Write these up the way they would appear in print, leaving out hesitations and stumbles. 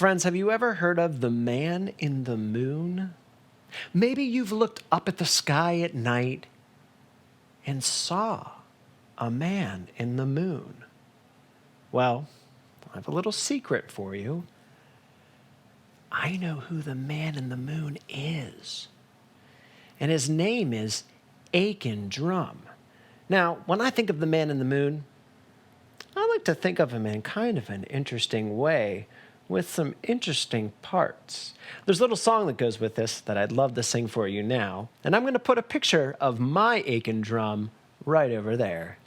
Friends, have you ever heard of the man in the moon? Maybe you've looked up at the sky at night and saw a man in the moon. Well, I have a little secret for you. I know who the man in the moon is. And his name is Aiken Drum. Now, when I think of the man in the moon, I like to think of him in kind of an interesting way with some interesting parts. There's a little song that goes with this that I'd love to sing for you now, and I'm going to put a picture of my Aiken Drum right over there.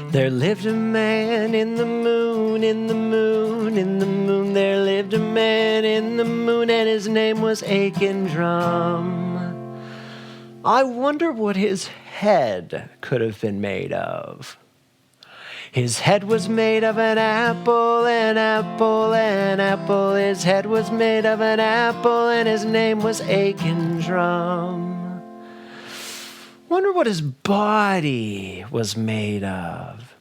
There lived a man in the moon, in the moon, in the moon. There lived a man in the moon, and his name was Aiken Drum. I wonder what his head could have been made of. His head was made of an apple, an apple, an apple. His head was made of an apple, and his name was Aiken Drum. Wonder what his body was made of.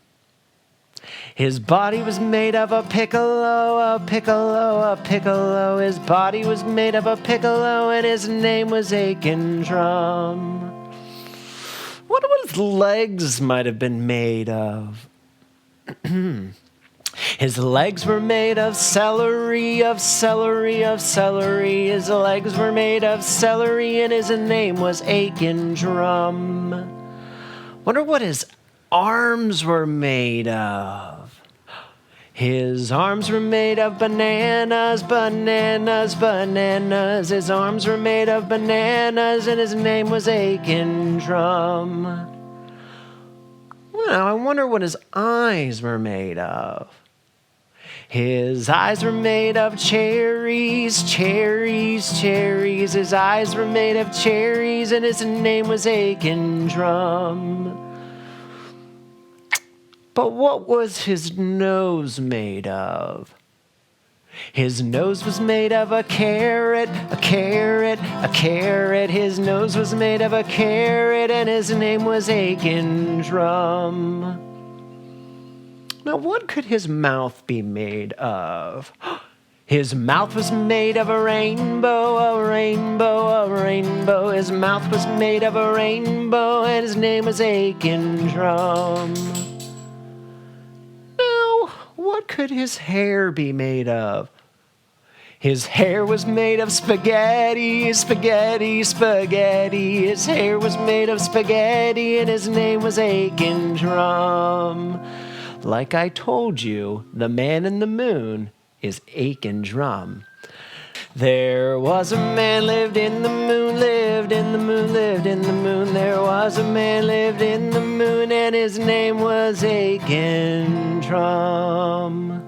His body was made of a piccolo, a piccolo, a piccolo. His body was made of a piccolo, and his name was Aiken Drum. Wonder what his legs might have been made of. His legs were made of celery, of celery, of celery. His legs were made of celery, and his name was Aiken Drum. Wonder what his arms were made of. His arms were made of bananas, bananas, bananas. His arms were made of bananas, and his name was Aiken Drum. Well, I wonder what his eyes were made of. His eyes were made of cherries, cherries, cherries. His eyes were made of cherries, and his name was Aiken Drum. But what was his nose made of? His nose was made of a carrot, a carrot, a carrot. His nose was made of a carrot, and his name was Aiken Drum. Now, what could his mouth be made of? His mouth was made of a rainbow, a rainbow, a rainbow. His mouth was made of a rainbow, and his name was Aiken Drum. Now, what could his hair be made of? His hair was made of spaghetti, spaghetti, spaghetti. His hair was made of spaghetti, and his name was Aiken Drum. Like I told you, the man in the moon is Aiken Drum. There was a man lived in the moon, lived in the moon, lived in the moon. There was a man lived in the moon, and his name was Aiken Drum.